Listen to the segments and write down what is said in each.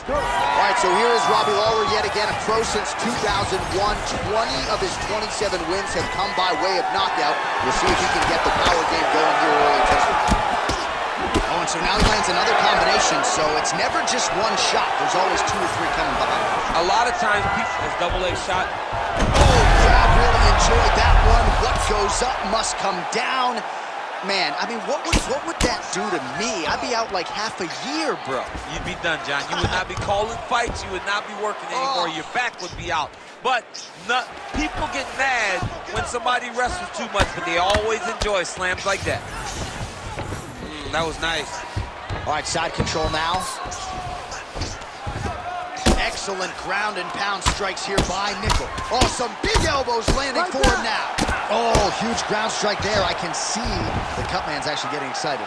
All right, so here is Robbie Lawler yet again, a pro since 2001. 20 of his 27 wins have come by way of knockout. We'll see if he can get the power game going here early today. Oh, and so now he lands another combination, so it's never just one shot. There's always 2 or 3 coming behind. A lot of times, this double-leg shot. Oh, crowd really enjoyed that one. What goes up must come down. Man, I mean, what would that do to me? I'd be out like half a year, bro. You'd be done, John. You would not be calling fights. You would not be working anymore. Your back would be out. But people get mad when somebody wrestles too much, but they always enjoy slams like that. That was nice. All right, side control now. Excellent ground and pound strikes here by Nickal. Oh, some big elbows landing for him now. Oh, huge ground strike there. I can see the cut man's actually getting excited.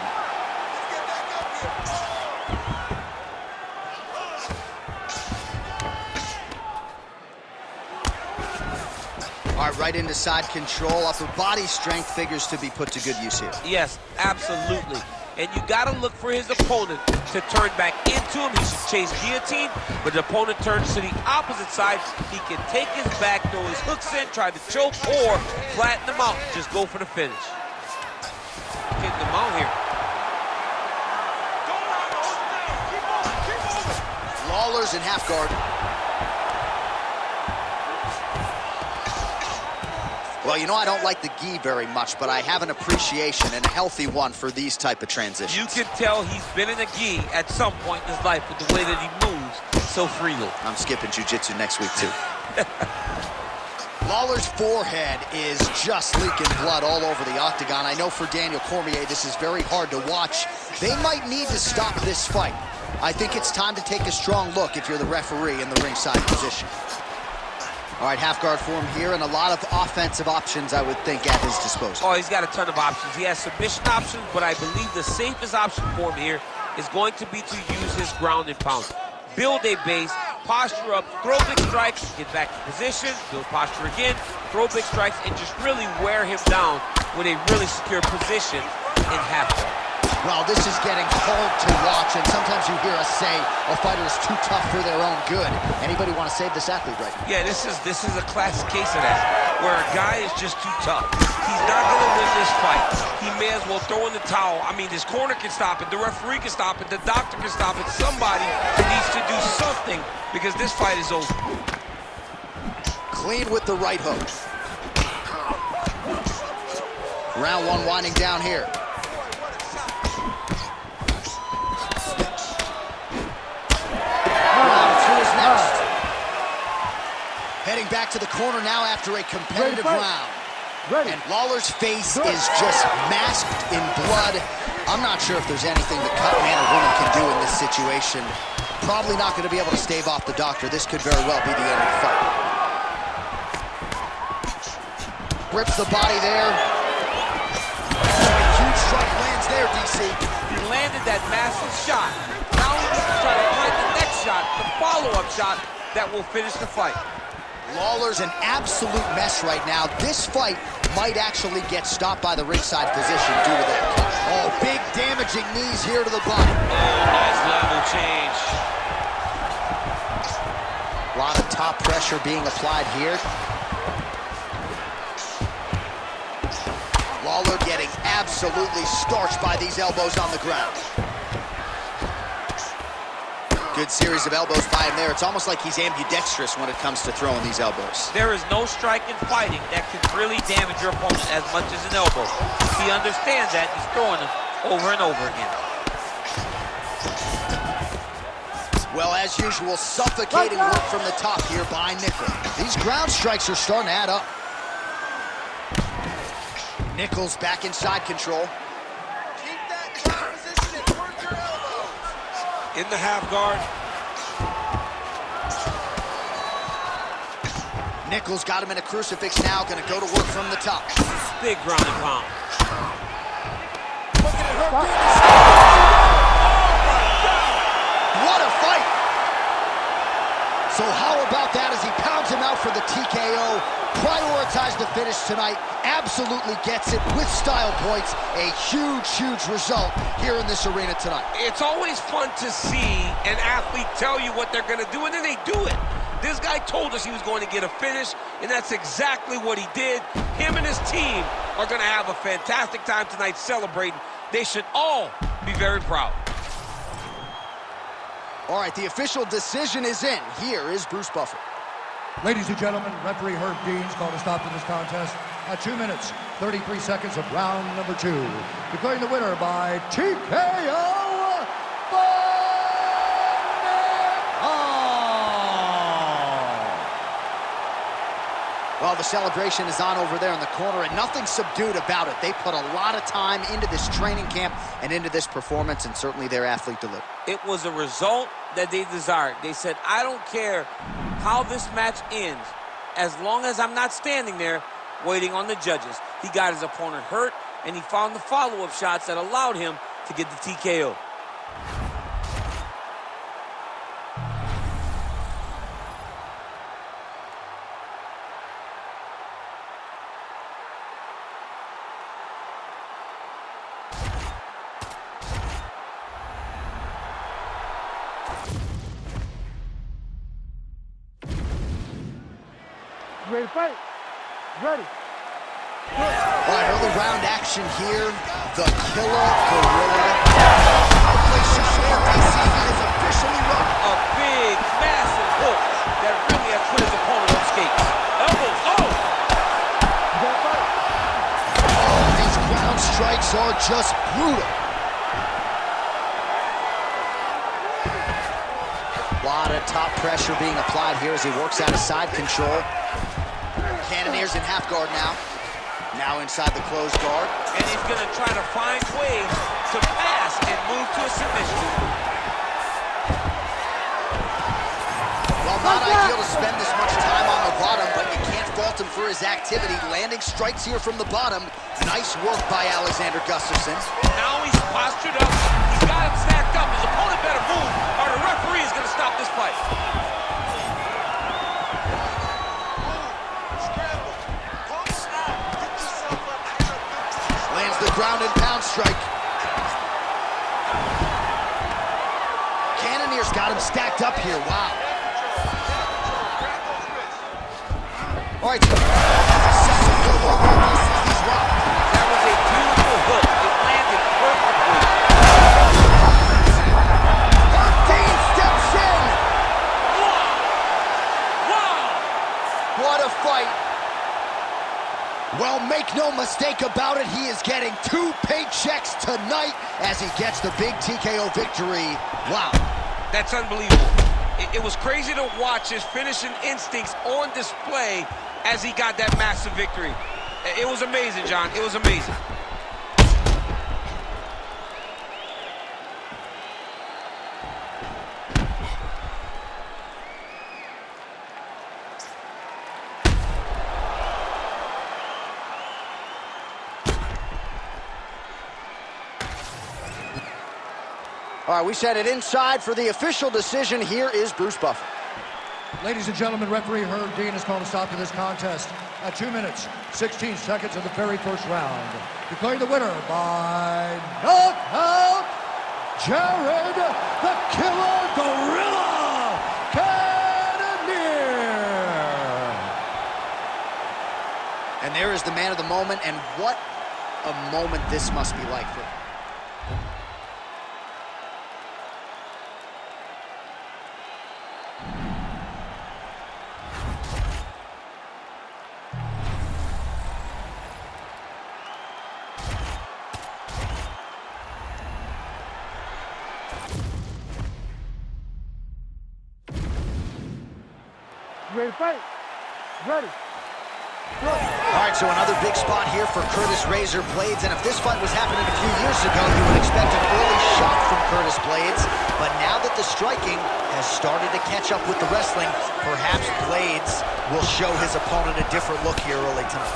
All right, right into side control. Upper body strength figures to be put to good use here. Yes, absolutely. And you got to look for his opponent to turn back into him. He should chase guillotine, but the opponent turns to the opposite side. He can take his back, throw his hooks in, try to choke, or flatten him out. Just go for the finish. Getting him out here. Lawler's in half guard. Well, you know, I don't like the gi very much, but I have an appreciation, and a healthy one, for these type of transitions. You can tell he's been in a gi at some point in his life with the way that he moves so freely. I'm skipping jiu-jitsu next week, too. Lawler's forehead is just leaking blood all over the octagon. I know for Daniel Cormier, this is very hard to watch. They might need to stop this fight. I think it's time to take a strong look if you're the referee in the ringside position. All right, half guard for him here, and a lot of offensive options, I would think, at his disposal. Oh, he's got a ton of options. He has submission options, but I believe the safest option for him here is going to be to use his ground and pound. Build a base, posture up, throw big strikes, get back to position, build posture again, throw big strikes, and just really wear him down with a really secure position in half guard. Well, this is getting hard to watch, and sometimes you hear us say a fighter is too tough for their own good. Anybody want to save this athlete right now? Yeah, this is a classic case of that, where a guy is just too tough. He's not going to win this fight. He may as well throw in the towel. I mean, his corner can stop it, the referee can stop it, the doctor can stop it. Somebody needs to do something, because this fight is over. Clean with the right hook. Round one winding down here. Heading back to the corner now after a competitive round. And Lawler's face is just masked in blood. I'm not sure if there's anything the cut man or woman can do in this situation. Probably not going to be able to stave off the doctor. This could very well be the end of the fight. Rips the body there. Huge strike lands there, DC. He landed that massive shot. Now he needs to try to find the next shot, the follow-up shot that will finish the fight. Lawler's an absolute mess right now. This fight might actually get stopped by the ringside position due to that cut. Oh, big damaging knees here to the body. Oh, nice level change. A lot of top pressure being applied here. Lawler getting absolutely starched by these elbows on the ground. Good series of elbows by him there. It's almost like he's ambidextrous when it comes to throwing these elbows. There is no strike in fighting that can really damage your opponent as much as an elbow. He understands that. He's throwing them over and over again. Well, as usual, suffocating work from the top here by Nickal. These ground strikes are starting to add up. Nickal's back in side control. Keep that ground position and work your elbows. In the half guard. Nickal's got him in a crucifix now, gonna go to work from the top. Big ground and pound. Look at her. What a fight! So how about that as he pounds him out for the TKO? Prioritized the finish tonight. Absolutely gets it with style points. A huge, huge result here in this arena tonight. It's always fun to see an athlete tell you what they're going to do, and then they do it. This guy told us he was going to get a finish, and that's exactly what he did. Him and his team are going to have a fantastic time tonight celebrating. They should all be very proud. All right, the official decision is in. Here is Bruce Buffer. Ladies and gentlemen, referee Herb Dean's called a stop to this contest at 2 minutes, 33 seconds of round number 2. Declaring the winner by TKO Well, the celebration is on over there in the corner, and nothing subdued about it. They put a lot of time into this training camp and into this performance, and certainly their athlete delivered. It was a result that they desired. They said, I don't care how this match ends, as long as I'm not standing there waiting on the judges. He got his opponent hurt, and he found the follow-up shots that allowed him to get the TKO. Ready to fight? Ready. All right, early round action here. The Killer Gorilla. Outplays Shishir. DC is officially run. A big, massive hook that really has put his opponent on skates. Elbows, oh! Oh, these ground strikes are just brutal. A lot of top pressure being applied here as he works out of side control. Cannonier's in half guard now. Now inside the closed guard. And he's going to try to find ways to pass and move to a submission. Well, not ideal to spend this much time on the bottom, but you can't fault him for his activity. Landing strikes here from the bottom. Nice work by Alexander Gustafsson. Now he's postured up. He's got him stacked up. His opponent better move, or the referee is going to stop this fight. The ground and pound strike. Cannonier's got him stacked up here. Wow. All right. That was a beautiful hook. It landed perfectly. Dean steps in. Wow. What a fight. Well, make no mistake about it, he is getting 2 paychecks tonight as he gets the big TKO victory. Wow. That's unbelievable. It was crazy to watch his finishing instincts on display as he got that massive victory. It was amazing, John. It was amazing. All right, we set it inside for the official decision. Here is Bruce Buffer. Ladies and gentlemen, referee Herb Dean has called a stop to this contest at 2 minutes, 16 seconds of the very first round. Declaring the winner by knockout, Jared the Killer Gorilla Cannonier. And there is the man of the moment, and what a moment this must be like for him. Ready to fight? Ready. All right, so another big spot here for Curtis Razor Blaydes, and if this fight was happening a few years ago, you would expect an early shot from Curtis Blaydes, but now that the striking has started to catch up with the wrestling, perhaps Blaydes will show his opponent a different look here early tonight.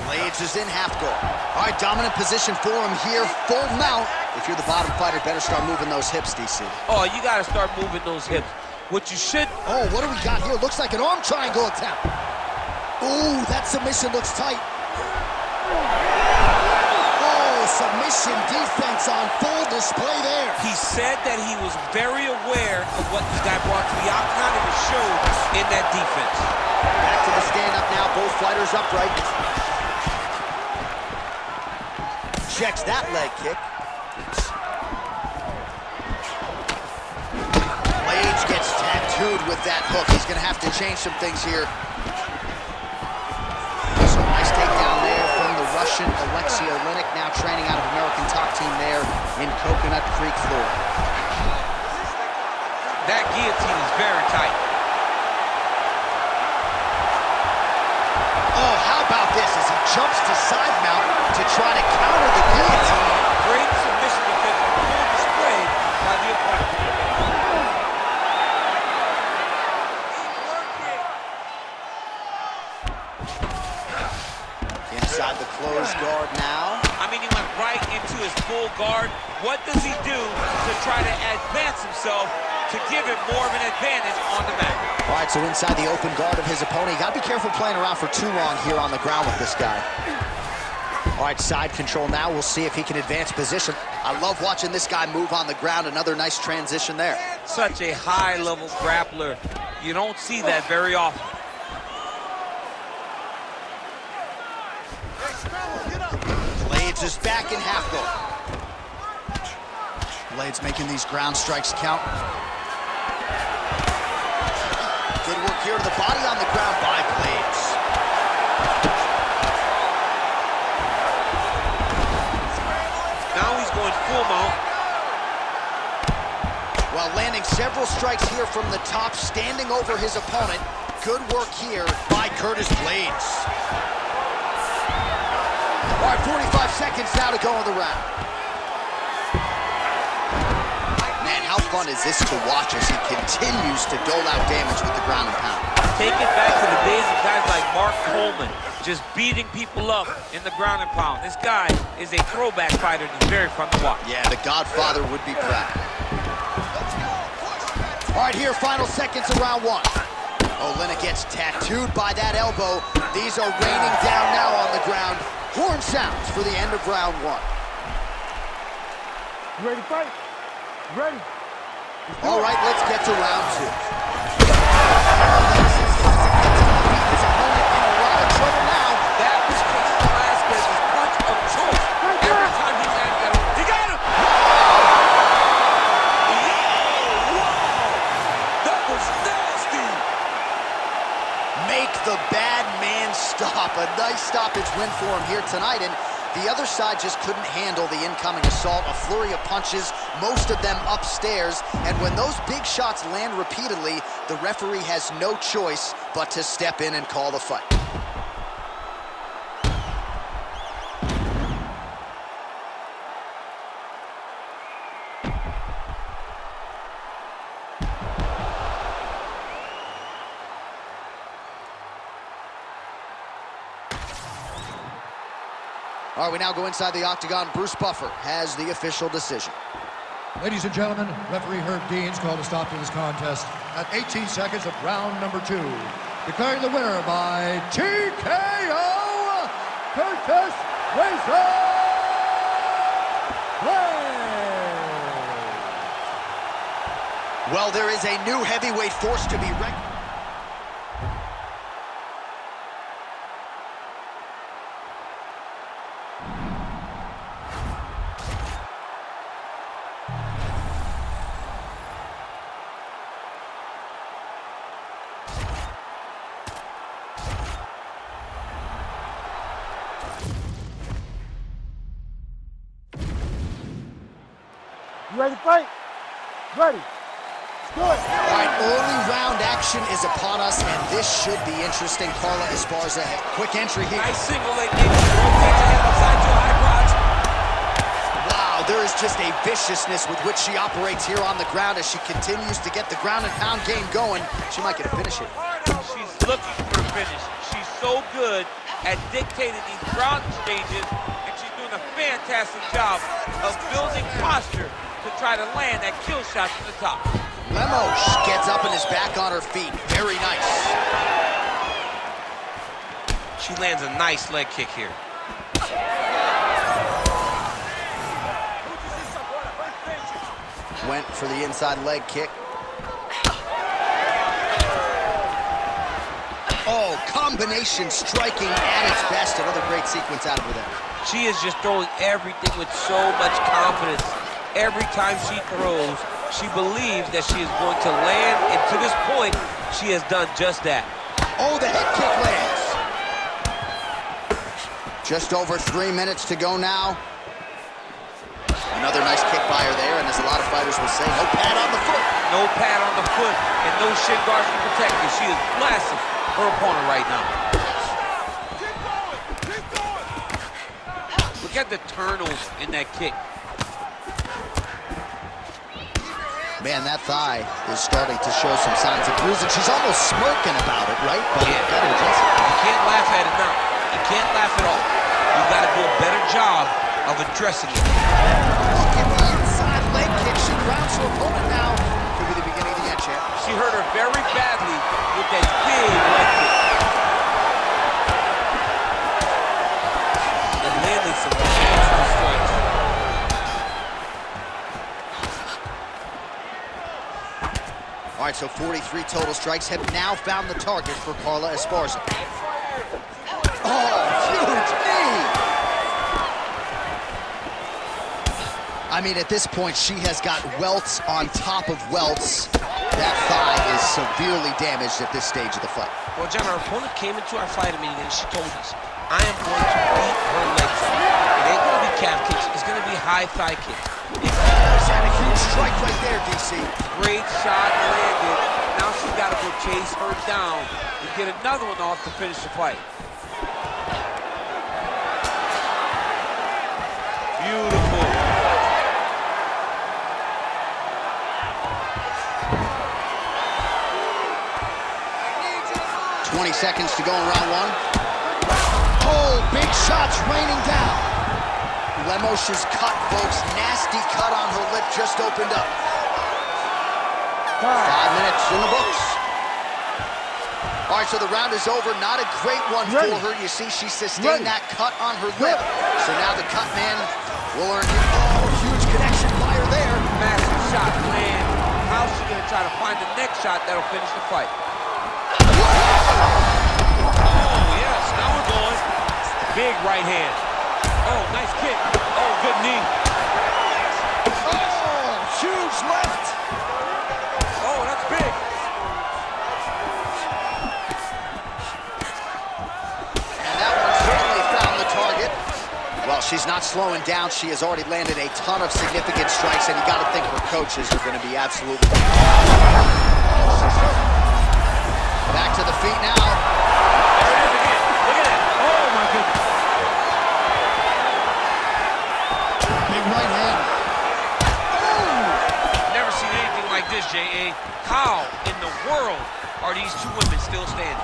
Blaydes is in half guard. All right, dominant position for him here, full mount. If you're the bottom fighter, better start moving those hips, DC. Oh, you got to start moving those hips. What you should... Oh, what do we got here? Looks like an arm triangle attempt. Ooh, that submission looks tight. Oh, submission defense on full display there. He said that he was very aware of what this guy brought to the octagon, and it showed in that defense. Back to the stand-up now, both fighters upright. Checks that leg kick. Blaydes gets tattooed with that hook. He's gonna have to change some things here. So nice takedown there from the Russian Oleinik, now training out of American Top Team there in Coconut Creek, Florida. That guillotine is very tight. Oh, how about this as he jumps to side mount to try to counter the guillotine. Great submission defense on full display by the opponent. Inside the closed guard now. I mean, he went right into his full guard. What does he do to try to advance himself to give him more of an advantage on the mat? All right, so inside the open guard of his opponent. You got to be careful playing around for too long here on the ground with this guy. All right, side control now. We'll see if he can advance position. I love watching this guy move on the ground. Another nice transition there. Such a high-level grappler. You don't see that very often. Blaydes is back in half guard. Blaydes making these ground strikes count. Good work here to the body on the ground by Blaydes. Now he's going full mount. While landing several strikes here from the top, standing over his opponent. Good work here by Curtis Blaydes. All right, 45 seconds now to go in the round. Man, how fun is this to watch as he continues to dole out damage with the ground and pound. Take it back to the days of guys like Mark Coleman, just beating people up in the ground and pound. This guy is a throwback fighter and he's very fun to watch. Yeah, the Godfather would be proud. All right, here, final seconds of round one. Oleinik gets tattooed by that elbow. These are raining down now on the ground. Horn sounds for the end of round one. You ready to fight? Ready. All right, let's get to round two. His opponent in a lot of trouble now. That was Casey Velasquez's punch of choice. Every time he landed that, he got him! Wow! That was nasty! Make the bad man stop. A nice stoppage win for him here tonight, and the other side just couldn't handle the incoming assault. A flurry of punches, most of them upstairs, and when those big shots land repeatedly, the referee has no choice but to step in and call the fight. All right, we now go inside the octagon. Bruce Buffer has the official decision. Ladies and gentlemen, referee Herb Deans called a stop to this contest at 18 seconds of round number 2. Declaring the winner by TKO, Curtis Blaydes. Well, there is a new heavyweight force to be reckoned. You ready to fight? Ready. Let's do it. All right, early round action is upon us, and this should be interesting. Carla Esparza, quick entry here. Nice single leg kick. Rotate to him upside to high crotch. Wow, there is just a viciousness with which she operates here on the ground as she continues to get the ground and pound game going. She might get a finish here. She's looking for a finish. She's so good at dictating these ground exchanges, and she's doing a fantastic job of building posture to try to land that kill shot from the top. Lemos gets up and is back on her feet. Very nice. She lands a nice leg kick here. Went for the inside leg kick. Oh, combination striking at its best. Another great sequence out of her there. She is just throwing everything with so much confidence. Every time she throws, she believes that she is going to land, and to this point, she has done just that. Oh, the head kick lands. Just over 3 minutes to go now. Another nice kick by her there, and as a lot of fighters will say, no pad on the foot. No pad on the foot, and no shin guards to protect her. She is blasting her opponent right now. Keep going. Look at the turtles in that kick. Man, that thigh is starting to show some signs of bruising. She's almost smirking about it, right? But Yeah. gotta address it. You can't laugh at it now. You can't laugh at all. You got to do a better job of addressing it. Look at the inside leg kick. She grounds her opponent now. Could be the beginning of the end, champ. She hurt her very badly with that big leg kick. And landed some nasty strikes. All right, so 43 total strikes have now found the target for Carla Esparza. Oh, huge knee! I mean, at this point, she has got welts on top of welts. That thigh is severely damaged at this stage of the fight. Well, John, our opponent came into our fight meeting and she told us, I am going to beat her legs up. It ain't going to be calf kicks, it's going to be high thigh kicks. She's had a huge strike right there, DC. Great shot landed. Now she's got to go chase her down and get another one off to finish the fight. Beautiful. – 20 seconds to go in round one. Oh, big shots raining down. Lemos' cut, folks. Nasty cut on her lip just opened up. 5 minutes in the books. All right, so the round is over. Not a great one for her. You see, she sustained that cut on her lip. So now the cut man will earn it. Oh, huge connection by her there. Massive shot land. How's she going to try to find the next shot that'll finish the fight? Oh, yes, now we're going. Big right hand. Oh, nice kick. Oh, good knee. Oh, huge left. Oh, that's big. And that one certainly found the target. Well, she's not slowing down. She has already landed a ton of significant strikes, and you got to think her coaches are going to be absolutely... Back to the feet now. There it is again. Look at that. Oh, my goodness. Big right hand. Never seen anything like this, J.A. How in the world are these two women still standing?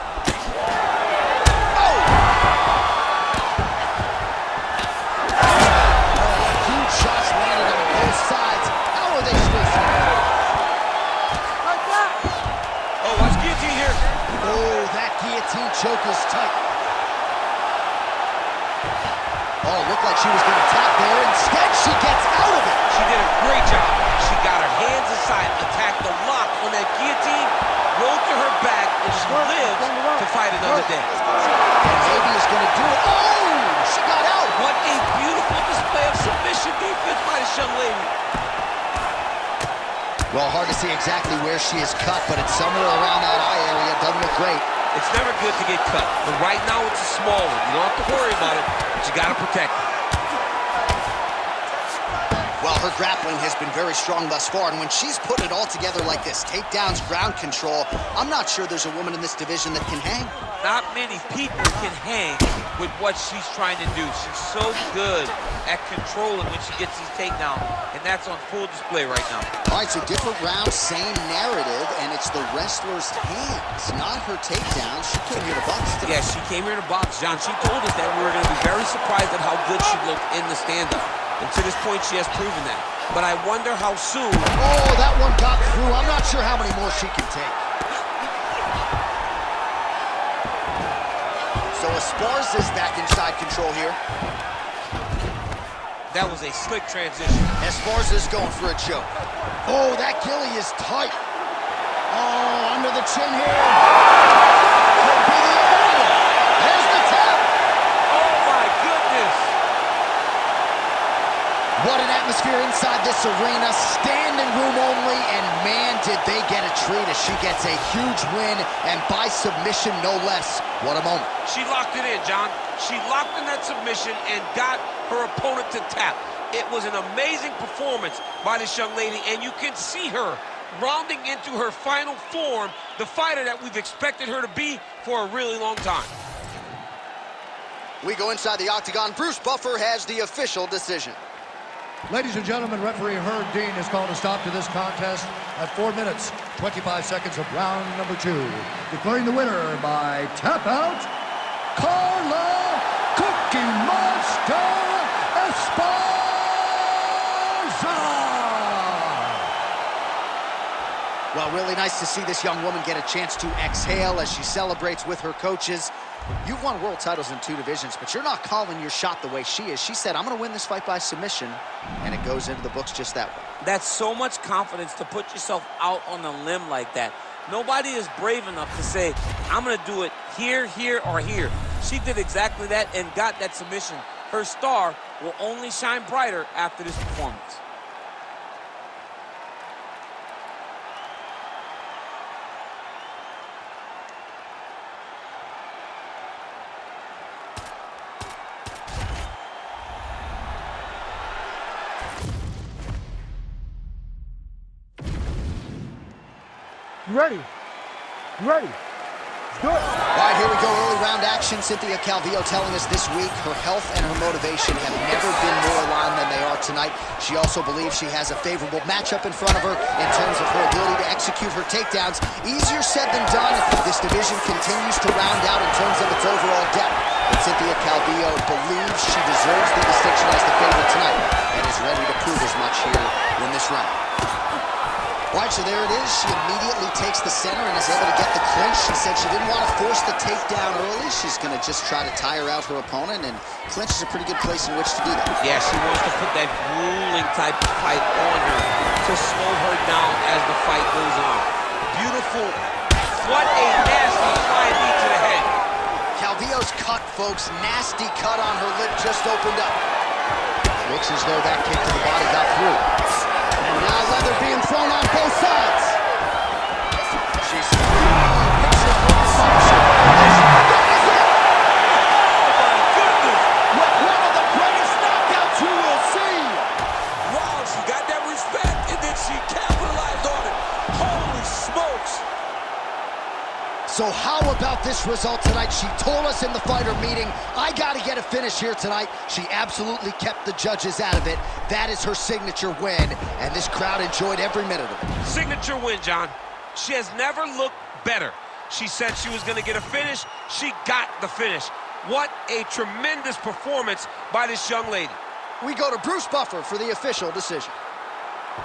Huge shots landed on both sides. How are they still standing? Oh, watch guillotine here. Oh, that guillotine choke is tight. Oh, looked like she was going to tap there. Instead, she gets out of it. She did a great job. She got her hands aside, attacked the lock on that guillotine, rolled to her back, and she lived to fight another day. And maybe is going to do it. Oh, she got out. What a beautiful display of submission defense by this young lady. Well, hard to see exactly where she is cut, but it's somewhere around that eye area. Doesn't look great. It's never good to get cut, but right now it's a small one. You don't have to worry about it, but you got to protect it. Well, her grappling has been very strong thus far, and when she's putting it all together like this, takedowns, ground control, I'm not sure there's a woman in this division that can hang. Not many people can hang with what she's trying to do. She's so good at controlling when she gets these takedowns, and that's on full display right now. All right, so different rounds, same narrative, and it's the wrestler's hands, not her takedowns. She came here to box today. Yeah, she came here to box, John. She told us that we were going to be very surprised at how good she looked in the stand-up. And to this point, she has proven that. but I wonder how soon. Oh, that one got through. I'm not sure how many more she can take. So Esparza's back inside control here. That was a slick transition. Esparza's going for a choke. Oh, that gilly is tight. Oh, under the chin here. Could be the end. There's the tap. Oh, my goodness. What an atmosphere inside this arena. Standing room only, and man, did they get a treat as she gets a huge win, and by submission, no less. What a moment. She locked it in, John. She locked in that submission and got her opponent to tap. It was an amazing performance by this young lady, and you can see her rounding into her final form, the fighter that we've expected her to be for a really long time. We go inside the octagon. Bruce Buffer has the official decision. Ladies and gentlemen, referee Herb Dean has called a stop to this contest at 4 minutes, 25 seconds of round number 2. Declaring the winner by tap out, Carla Cookie Monster Esparza! Well, really nice to see this young woman get a chance to exhale as she celebrates with her coaches. You've won world titles in 2 divisions, but you're not calling your shot the way she is. She said, I'm going to win this fight by submission, and it goes into the books just that way. That's so much confidence to put yourself out on a limb like that. Nobody is brave enough to say, I'm going to do it here, here, or here. She did exactly that and got that submission. Her star will only shine brighter after this performance. You ready? You ready? Let's do it. All right, here we go. Early round action. Cynthia Calvillo telling us this week her health and her motivation have never been more aligned than they are tonight. She also believes she has a favorable matchup in front of her in terms of her ability to execute her takedowns. Easier said than done. This division continues to round out in terms of its overall depth. But Cynthia Calvillo believes she deserves the distinction as the favorite tonight and is ready to prove as much here in this round. All right, so there it is. She immediately takes the center and is able to get the clinch. She said she didn't want to force the takedown early. She's going to just try to tire out her opponent, and clinch is a pretty good place in which to do that. Yeah, she wants to put that grueling type of fight on her to slow her down as the fight goes on. Beautiful. What a nasty flying knee to the head. Calvillo's cut, folks. Nasty cut on her lip just opened up. Looks as though that kick to the body got through. And now leather being thrown on both sides. She's one of the greatest knockouts you will see. Wow, she got that respect, and then she capitalized on it. Holy smokes. So how about this result tonight? She told us in the fighter meeting, I got to get a finish here tonight. She absolutely kept the judges out of it. That is her signature win, and this crowd enjoyed every minute of it. Signature win, John. She has never looked better. She said she was going to get a finish. She got the finish. What a tremendous performance by this young lady. We go to Bruce Buffer for the official decision.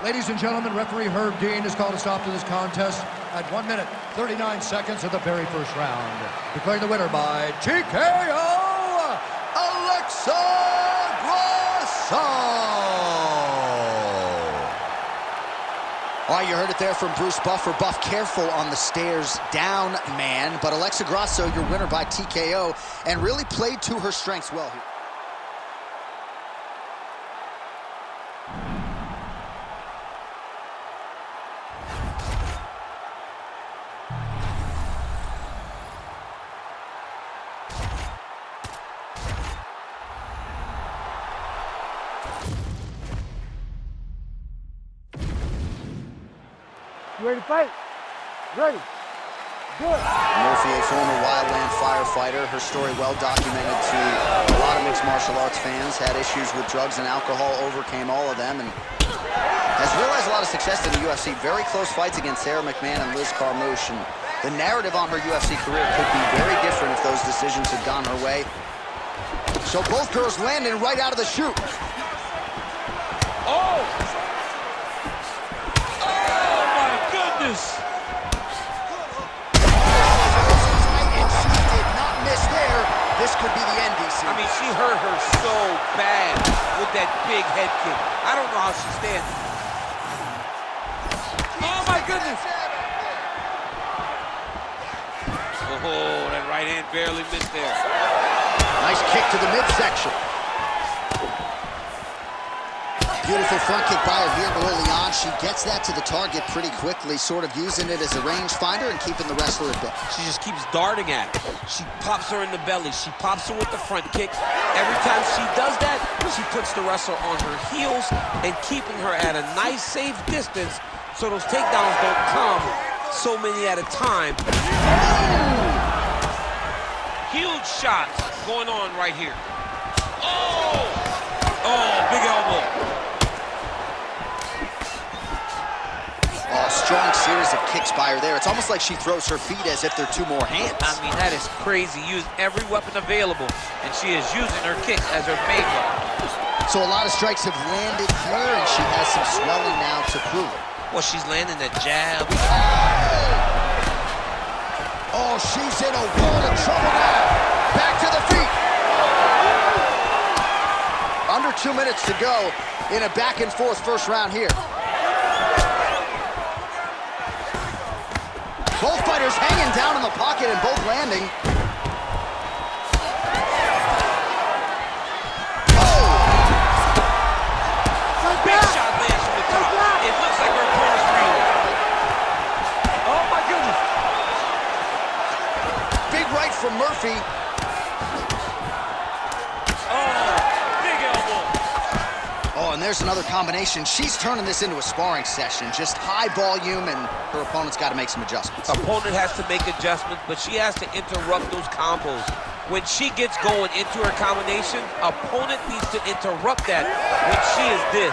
Ladies and gentlemen, referee Herb Dean has called a stop to this contest at 1 minute, 39 seconds of the very first round. Declaring the winner by TKO, Alexa Grasso! All right, you heard it there from Bruce Buffer. Buff, careful on the stairs down, man. But Alexa Grasso, your winner by TKO, and really played to her strengths well here. You ready to fight? Ready. Good. Murphy, a former wildland firefighter, her story well documented to a lot of mixed martial arts fans, had issues with drugs and alcohol, overcame all of them, and has realized a lot of success in the UFC. Very close fights against Sarah McMahon and Liz Carmouche, and the narrative on her UFC career could be very different if those decisions had gone her way. So both girls landing right out of the chute. Oh! goodness. And she did not miss there. This could be the end, DC. I mean, she hurt her so bad with that big head kick. I don't know how she stands. Oh, my goodness. Oh, that right hand barely missed there. Nice kick to the midsection. Beautiful front kick by her here early on. She gets that to the target pretty quickly, sort of using it as a rangefinder and keeping the wrestler at bay. She just keeps darting at it. She pops her in the belly. She pops her with the front kick. Every time she does that, she puts the wrestler on her heels and keeping her at a nice, safe distance so those takedowns don't come so many at a time. Huge shots going on right here. Oh! Oh, big elbow. Oh, strong series of kicks by her there. It's almost like she throws her feet as if they're two more hands. I mean, that is crazy. Use every weapon available, and she is using her kicks as her main weapon. So a lot of strikes have landed here, and she has some swelling now to prove it. Well, she's landing the jab. Oh, she's in a world of trouble now. Back to the feet. Under 2 minutes to go in a back-and-forth first round here. Both fighters hanging down in the pocket and both landing. Oh! Big shot lands from the top. It looks like her opponent's reeling. Oh, my goodness. Big right from Murphy. Oh, and there's another combination. She's turning this into a sparring session. Just high volume, and her opponent's got to make some adjustments. Opponent has to make adjustments, but she has to interrupt those combos. When she gets going into her combination, opponent needs to interrupt that. When she is this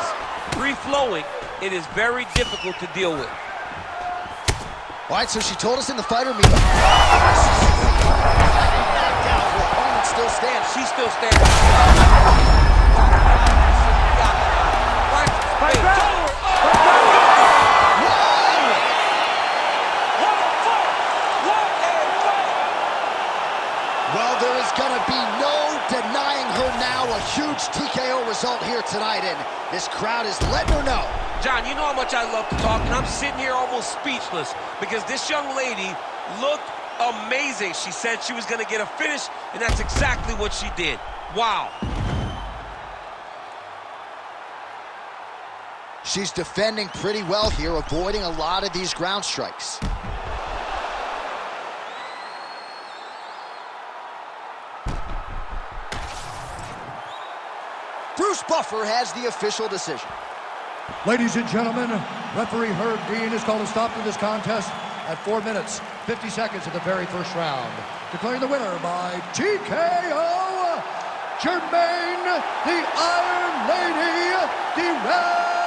free-flowing, it is very difficult to deal with. All right, so she told us in the fighter meeting. Her opponent still stands. She's still standing. Fight back. Well, there is going to be no denying her now. A huge TKO result here tonight, and this crowd is letting her know. John, you know how much I love to talk, and I'm sitting here almost speechless because this young lady looked amazing. She said she was going to get a finish, and that's exactly what she did. Wow. She's defending pretty well here, avoiding a lot of these ground strikes. Bruce Buffer has the official decision. Ladies and gentlemen, referee Herb Dean has called a stop to this contest at 4 minutes, 50 seconds of the very first round. Declaring the winner by TKO, Jermaine, the Iron Lady, Randamie.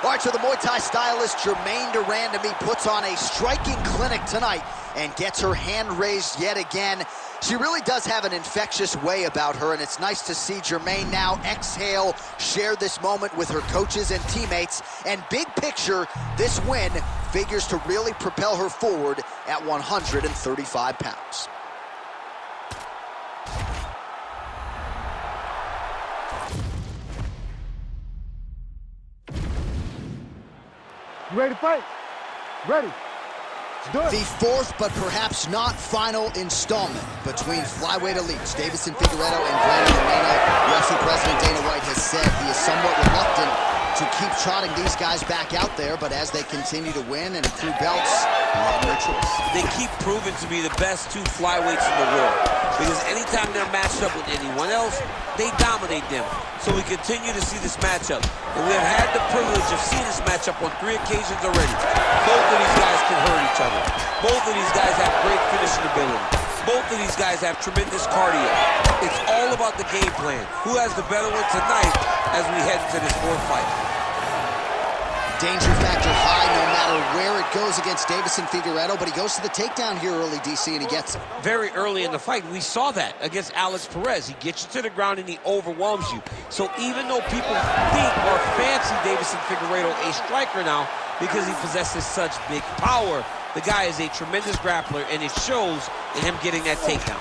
All right, so the Muay Thai stylist Jermaine Randamie puts on a striking clinic tonight and gets her hand raised yet again. She really does have an infectious way about her, and it's nice to see Jermaine now exhale, share this moment with her coaches and teammates. And big picture, this win figures to really propel her forward at 135 pounds. You ready to fight? Ready. Let's do it. The fourth, but perhaps not final installment between flyweight elites Deiveson Figueiredo and Moreno. UFC President Dana White has said he is somewhat reluctant to keep trotting these guys back out there, but as they continue to win and accrue belts, they have no choice. They keep proving to be the best two flyweights in the world because anytime they're matched up with anyone else, they dominate them. So we continue to see this matchup. And we have had the privilege of seeing this matchup on 3 occasions already. Both of these guys can hurt each other. Both of these guys have great finishing ability. Both of these guys have tremendous cardio. It's all about the game plan. Who has the better one tonight as we head into this fourth fight? Danger factor high no matter matter where it goes against Davison Figueiredo, but he goes to the takedown here early, DC, and he gets it. Very early in the fight, we saw that against Alex Perez. He gets you to the ground and he overwhelms you. So even though people think or fancy Davison Figueiredo a striker now because he possesses such big power, the guy is a tremendous grappler, and it shows in him getting that takedown.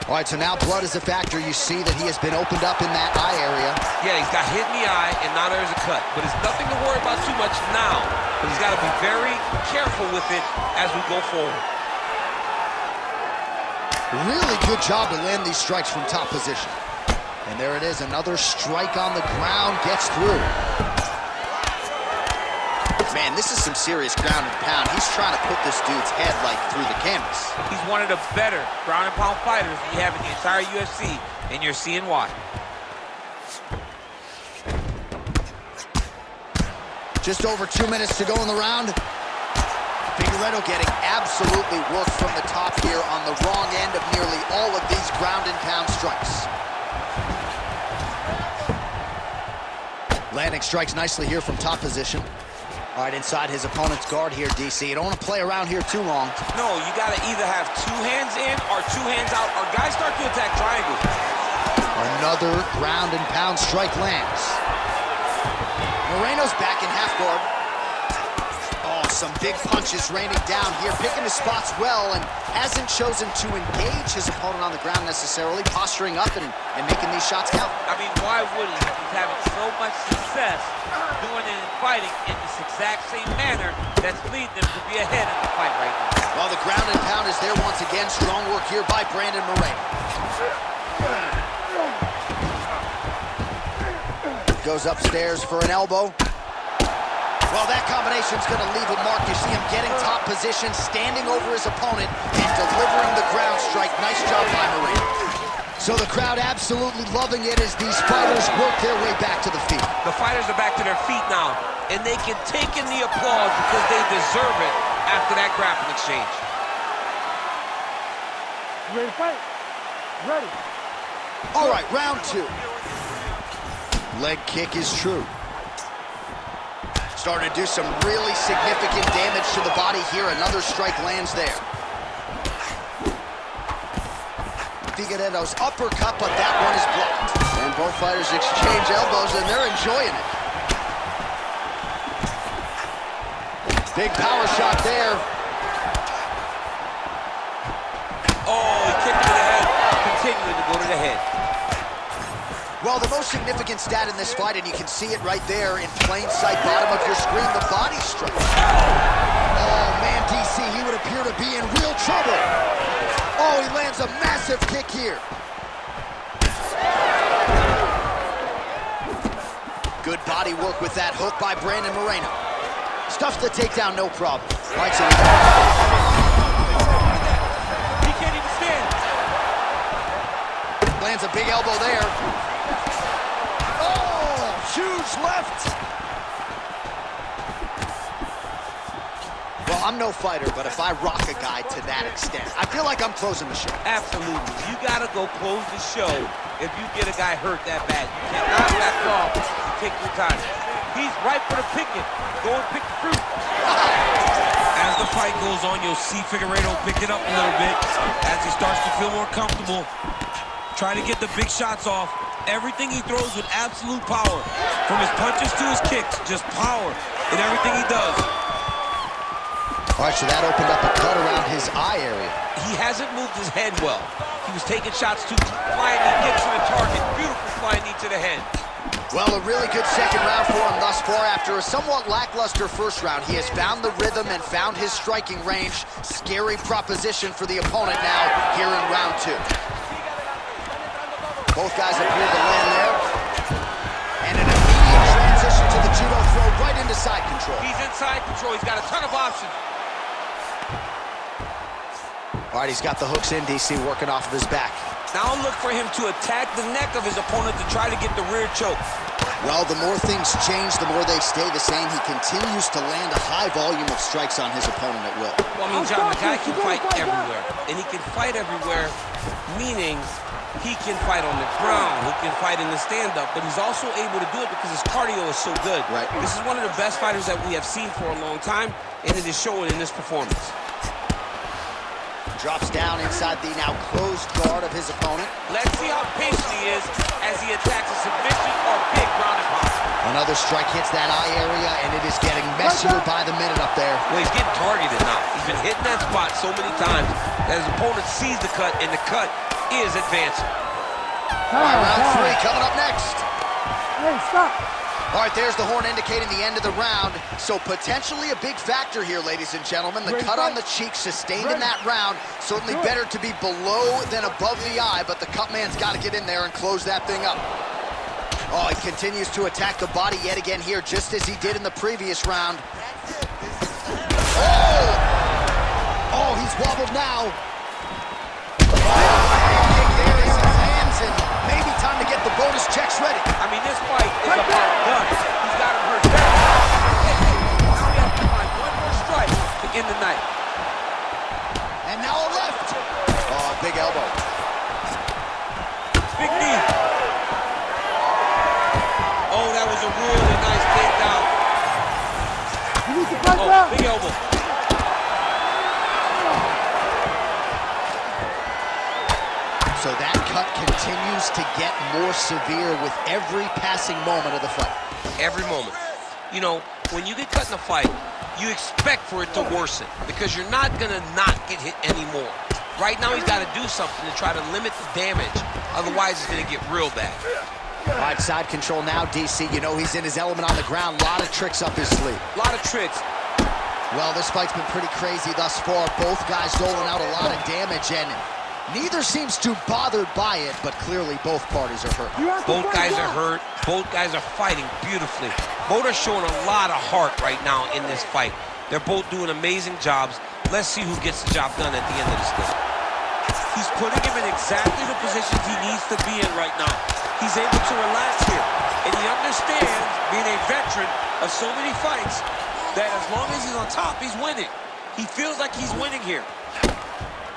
All right, so now blood is a factor. You see that he has been opened up in that eye area. Yeah, he's got hit in the eye, and now there's a cut. But it's nothing to worry about too much now. But he's got to be very careful with it as we go forward. Really good job to land these strikes from top position. And there it is, another strike on the ground, gets through. Man, this is some serious ground and pound. He's trying to put this dude's head, like, through the canvas. He's one of the better ground and pound fighters we have in the entire UFC, and you're seeing why. Just over 2 minutes to go in the round. Figueiredo getting absolutely worked from the top here on the wrong end of nearly all of these ground and pound strikes. Landing strikes nicely here from top position. All right, inside his opponent's guard here, DC. You don't want to play around here too long. No, you got to either have 2 hands in or 2 hands out, or guys start to attack triangles. Another ground and pound strike lands. Moreno's back in half guard. Oh, some big punches raining down here, picking his spots well, and hasn't chosen to engage his opponent on the ground necessarily, posturing up and making these shots count. I mean, why would he? He's having so much success doing it and fighting in this exact same manner that's leading them to be ahead in the fight right now. Well, the ground and pound is there once again. Strong work here by Brandon Moreno. Goes upstairs for an elbow. Well, that combination's going to leave a mark. You see him getting top position, standing over his opponent, and delivering the ground strike. Nice job by Moreno. So the crowd absolutely loving it as these fighters work their way back to the feet. The fighters are back to their feet now, and they can take in the applause because they deserve it after that grappling exchange. You ready to fight? Ready. All right, round 2. Leg kick is true. Starting to do some really significant damage to the body here. Another strike lands there. Figueiredo's uppercut, but that one is blocked. And both fighters exchange elbows, and they're enjoying it. Big power shot there. Oh, he kicked to the head, continuing to go to the head. Well, the most significant stat in this fight, and you can see it right there in plain sight, bottom of your screen, the body strike. Oh, man, DC, he would appear to be in real trouble. Oh, he lands a massive kick here. Good body work with that hook by Brandon Moreno. Stuffs the takedown, no problem. All right, so He can't even stand. lands a big elbow there. Oh, huge left. Well, I'm no fighter, but if I rock a guy to that extent, I feel like I'm closing the show. Absolutely. You got to go close the show if you get a guy hurt that bad. You cannot back off. Take your time. He's right for the picking. Go and pick the fruit. As the fight goes on, you'll see Figueiredo pick it up a little bit as he starts to feel more comfortable. Try to get the big shots off. Everything he throws with absolute power. From his punches to his kicks, just power in everything he does. All right, so that opened up a cut around his eye area. He hasn't moved his head well. He was taking shots too. Flying knee gets to the target. Beautiful flying knee to the head. Well, a really good second round for him thus far. After a somewhat lackluster first round, he has found the rhythm and found his striking range. Scary proposition for the opponent now here in round 2. Both guys appear to land there. And an immediate transition to the judo throw right into side control. He's in side control. He's got a ton of options. All right, he's got the hooks in, DC, working off of his back. Now look for him to attack the neck of his opponent to try to get the rear choke. Well, the more things change, the more they stay the same. He continues to land a high volume of strikes on his opponent at will. Well, I mean, John, the guy can fight everywhere. And he can fight everywhere, meaning He can fight on the ground. He can fight in the stand-up, but he's also able to do it because his cardio is so good. Right. This is one of the best fighters that we have seen for a long time, and it is showing in this performance. Drops down inside the now closed guard of his opponent. Let's see how patient he is as he attacks a submission or big ground and pound. Another strike hits that eye area, and it is getting messier by the minute up there. Well, he's getting targeted now. He's been hitting that spot so many times that his opponent sees the cut, and the cut is advancing. All right, round 3 coming up next. Hey, stop. All right, there's the horn indicating the end of the round. So potentially a big factor here, ladies and gentlemen. The cut on the cheek sustained in that round. Certainly better to be below than above the eye, but the cut man's got to get in there and close that thing up. Oh, he continues to attack the body yet again here, just as he did in the previous round. Oh, he's wobbled now. There is his hands, and maybe time to get the bonus checks ready. I mean, this fight is about done. He's got him hurt very bad. Now we have to find one more strike to end the night. And now a left. Oh, big elbow. Big knee. Oh, that was a really nice takedown. You need to punch out. Big elbow. So that cut continues to get more severe with every passing moment of the fight. Every moment. You know, when you get cut in a fight, you expect for it to worsen because you're not going to not get hit anymore. Right now, he's got to do something to try to limit the damage. Otherwise, it's going to get real bad. All right, side control now, DC. You know he's in his element on the ground. A lot of tricks up his sleeve. A lot of tricks. Well, this fight's been pretty crazy thus far. Both guys doling out a lot of damage, and neither seems too bothered by it, but clearly both parties are hurt. Both guys are hurt. Both guys are fighting beautifully. Both are showing a lot of heart right now in this fight. They're both doing amazing jobs. Let's see who gets the job done at the end of this thing. He's putting him in exactly the positions he needs to be in right now. He's able to relax here, and he understands, being a veteran of so many fights, that as long as he's on top, he's winning. He feels like he's winning here.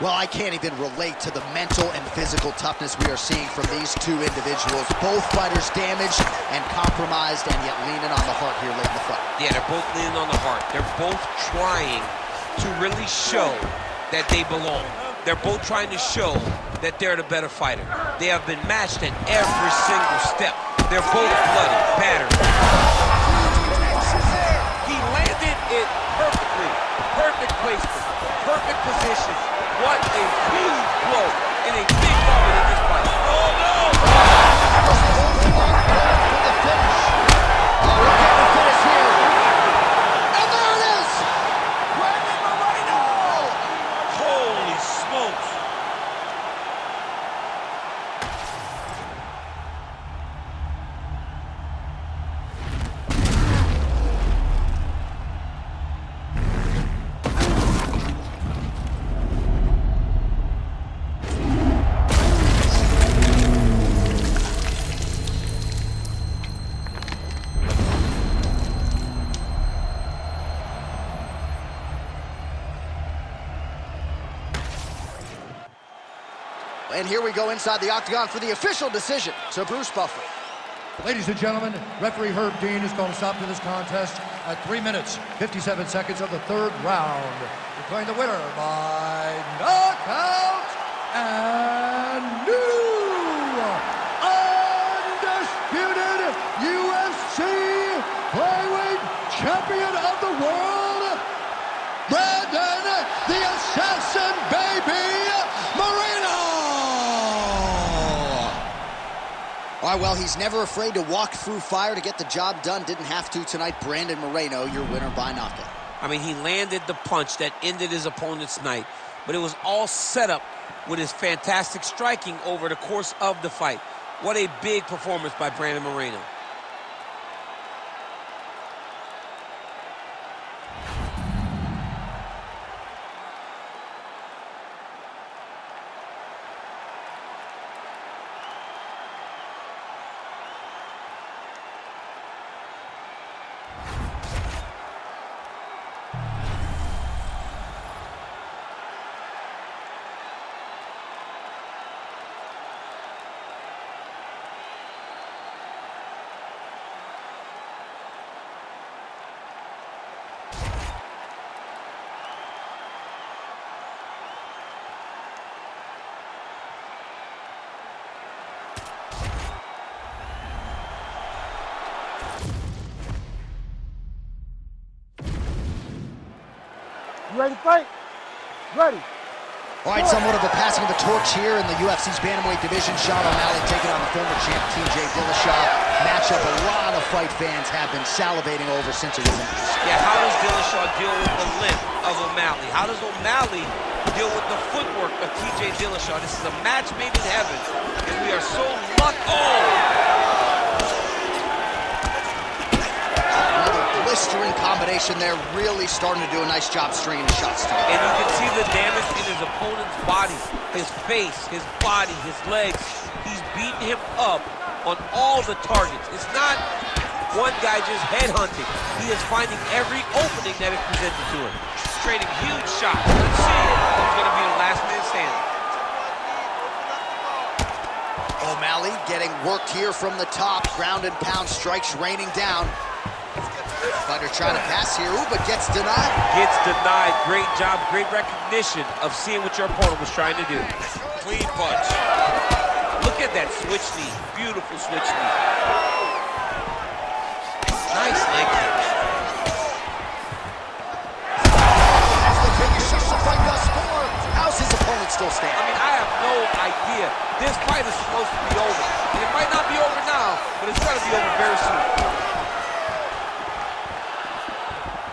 Well, I can't even relate to the mental and physical toughness we are seeing from these two individuals. Both fighters damaged and compromised, and yet leaning on the heart here late in the fight. Yeah, they're both leaning on the heart. They're both trying to really show that they belong. They're both trying to show that they're the better fighter. They have been matched at every single step. They're both bloody, battered. He landed it perfectly. Perfect placement, perfect position. What a huge blow and a big moment in this fight. Oh, no! For the finish. Oh, we're getting the finish here. And there it is! Brandon Moreno! Holy smokes. And here we go inside the octagon for the official decision to Bruce Buffer. Ladies and gentlemen, referee Herb Dean is going to stop to this contest at 3 minutes, 57 seconds of the third round. Declaring the winner by knockout and new undisputed UFC flyweight champion of the world, Brandon the Assassin Baby Moreno! All right, well, he's never afraid to walk through fire to get the job done. Didn't have to tonight. Brandon Moreno, your winner by knockout. I mean, he landed the punch that ended his opponent's night, but it was all set up with his fantastic striking over the course of the fight. What a big performance by Brandon Moreno. You ready to fight? Ready. All right, somewhat of a passing of the torch here in the UFC's bantamweight division. Sean O'Malley taking on the former champ TJ Dillashaw. Matchup a lot of fight fans have been salivating over since it was announced. Yeah, how does Dillashaw deal with the limp of O'Malley? How does O'Malley deal with the footwork of TJ Dillashaw? This is a match made in heaven, and we are so lucky. Oh! Blistering combination there, really starting to do a nice job stringing the shots together. And you can see the damage in his opponent's body, his face, his body, his legs. He's beating him up on all the targets. It's not one guy just headhunting. He is finding every opening that is presented to him. Trading huge shots. Let's see who's going to be the last man standing. O'Malley getting worked here from the top. Ground and pound strikes raining down. Fighter trying to pass here, ooh, but gets denied. Gets denied. Great job, great recognition of seeing what your opponent was trying to do. Clean punch. Look at that switch knee. Beautiful switch knee. Nice leg kick. That's the biggest shot the fight thus far. How's his opponent still standing? I mean, I have no idea. This fight is supposed to be over. And it might not be over now, but it's going to be over very soon.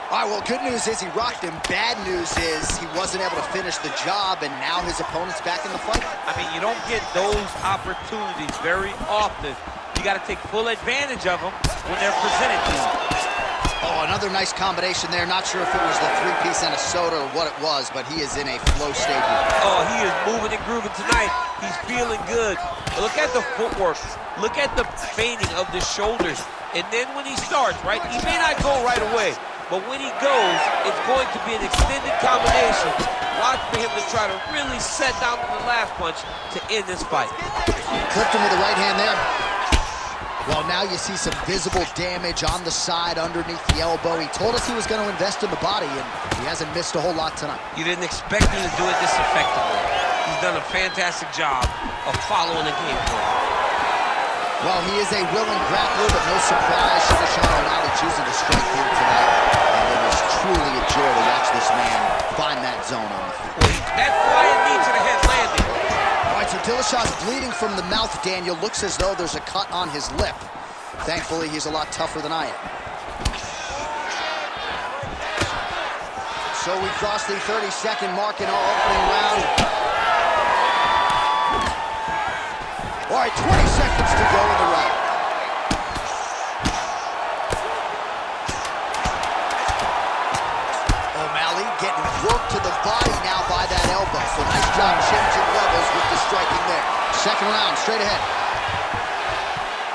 All right, well, good news is he rocked him. Bad news is he wasn't able to finish the job, and now his opponent's back in the fight. I mean, you don't get those opportunities very often. You got to take full advantage of them when they're presented to you. Oh, another nice combination there. Not sure if it was the three-piece and a soda or what it was, but he is in a flow state here. Oh, he is moving and grooving tonight. He's feeling good. Look at the footwork. Look at the feinting of the shoulders. And then when he starts, right, he may not go right away. But when he goes, it's going to be an extended combination. Watch for him to try to really set down to the last punch to end this fight. Clipped him with the right hand there. Well, now you see some visible damage on the side underneath the elbow. He told us he was going to invest in the body, and he hasn't missed a whole lot tonight. You didn't expect him to do it this effectively. He's done a fantastic job of following the game plan. Well, he is a willing grappler, but no surprise, Sean O'Malley choosing to strike here tonight. And it is truly a joy to watch this man find that zone on the field. Well, that flying knee to the head landed. All right, so Dillashaw's bleeding from the mouth, Daniel. Looks as though there's a cut on his lip. Thankfully, he's a lot tougher than I am. So we crossed the 30-second mark in our opening round. All right, 20 seconds to go in the round. O'Malley getting worked to the body now by that elbow. So nice job changing levels with the striking there. Second round, straight ahead.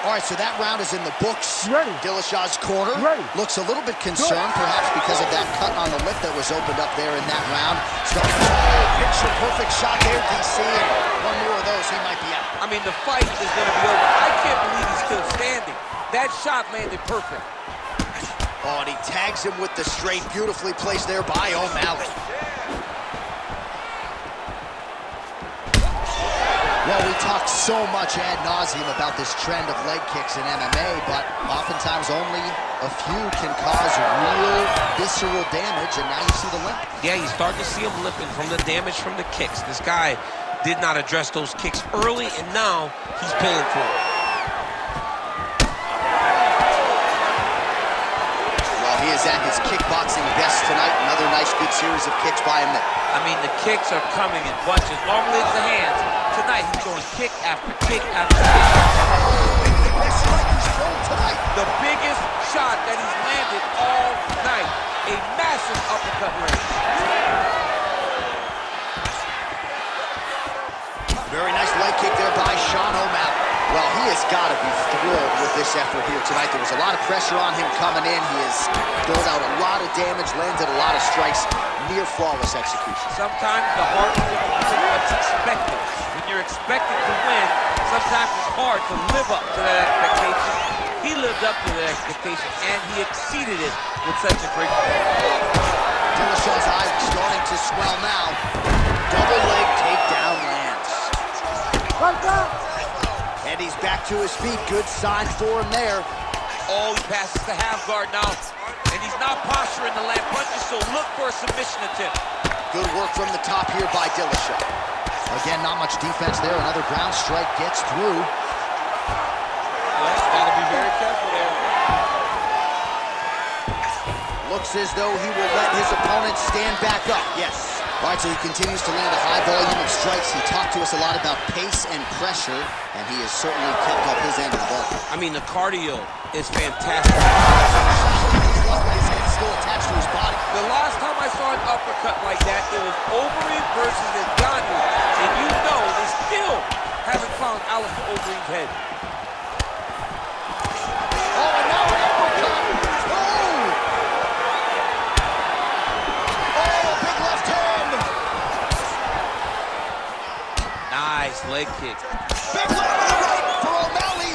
All right, so that round is in the books. Ready. Dillashaw's corner Ready. looks a little bit concerned, perhaps because of that cut on the lip that was opened up there in that round. Picture perfect shot there, DC, and one more of those, he might be out. I mean, the fight is going to be over. I can't believe he's still standing. That shot landed perfect. Oh, and he tags him with the straight, beautifully placed there by O'Malley. Well, we talk so much ad nauseum about this trend of leg kicks in MMA, but oftentimes only a few can cause real visceral damage, and now you see the limp. Yeah, you start to see him limping from the damage from the kicks. This guy did not address those kicks early, and now he's paying for it. Well, he is at his kickboxing best tonight. Another nice, good series of kicks by him there. I mean, the kicks are coming in bunches. Normally it's the hands. Tonight he's throwing kick after kick after kick. Best strike he's thrown tonight. The biggest shot that he's landed all night. A massive uppercut range. Very nice leg kick there by Sean O'Malley. Well, he has got to be thrilled with this effort here tonight. There was a lot of pressure on him coming in. He has doled out a lot of damage, landed a lot of strikes, near flawless execution. Sometimes the hard thing is what's expected. When you're expected to win, sometimes it's hard to live up to that expectation. He lived up to that expectation, and he exceeded it with such a great performance. Dillashaw's eyes starting to swell now. Double leg takedown lands. And he's back to his feet. Good sign for him there. Oh, he passes the half guard now. And he's not posturing to land punches, so look for a submission attempt. Good work from the top here by Dillashaw. Again, not much defense there. Another ground strike gets through. Yes, gotta be very careful there. Looks as though he will let his opponent stand back up. Yes. All right, so he continues to land a high volume of strikes. He talked to us a lot about pace and pressure, and he has certainly kept up his end of the ball. I mean, the cardio is fantastic. His head's still attached to his body. The last time I saw an uppercut like that, it was Overeem versus Ngannou. And you know they still haven't found Alistair Overeem's head. Oh, and now an uppercut. Nice leg kick. Big leg to the right for O'Malley.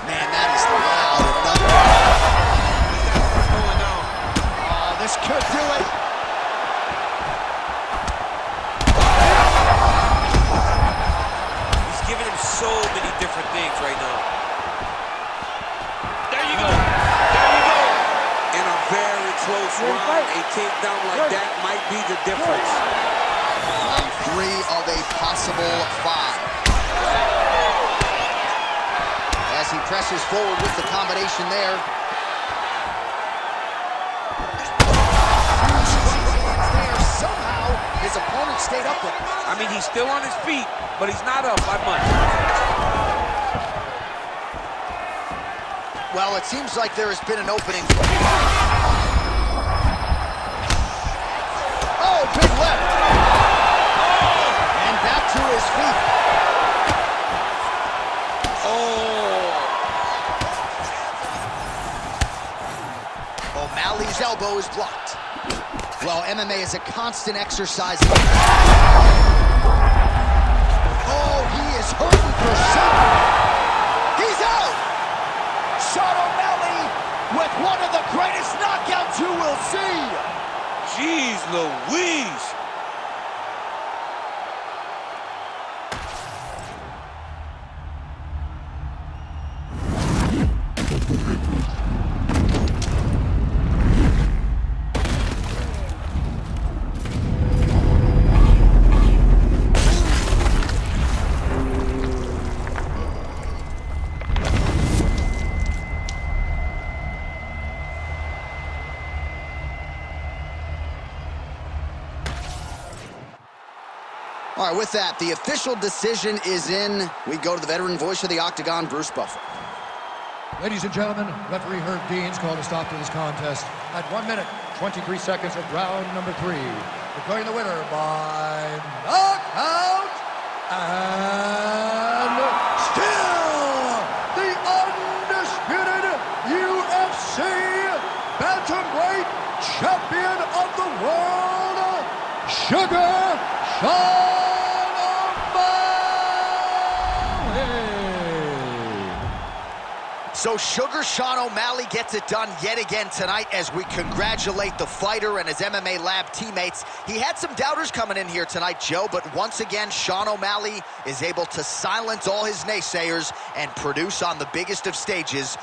Man, that is loud enough. Going on. Oh, this could do it. He's giving him so many different things right now. There you go. There you go. In a very close round, a takedown like that might be the difference. Round 3 of a possible 5. As he presses forward with the combination there. Somehow, his opponent stayed up with him. I mean, he's still on his feet, but he's not up by much. Well, it seems like there has been an opening. Oh, big left. And back to his feet. Oh. O'Malley's elbow is blocked. Well, MMA is a constant exercise. Oh, he is hurting for something. He's out. Sean O'Malley with one of the greatest knockouts you will see. Jeez Louise. All right, with that, the official decision is in. We go to the veteran voice of the Octagon, Bruce Buffer. Ladies and gentlemen, referee Herb Dean's called a stop to this contest at 1 minute, 23 seconds of round number 3. Declaring the winner by knockout and still the undisputed UFC bantamweight champion of the world, Sugar Sean So Sugar Sean O'Malley gets it done yet again tonight as we congratulate the fighter and his MMA Lab teammates. He had some doubters coming in here tonight, Joe, but once again, Sean O'Malley is able to silence all his naysayers and produce on the biggest of stages.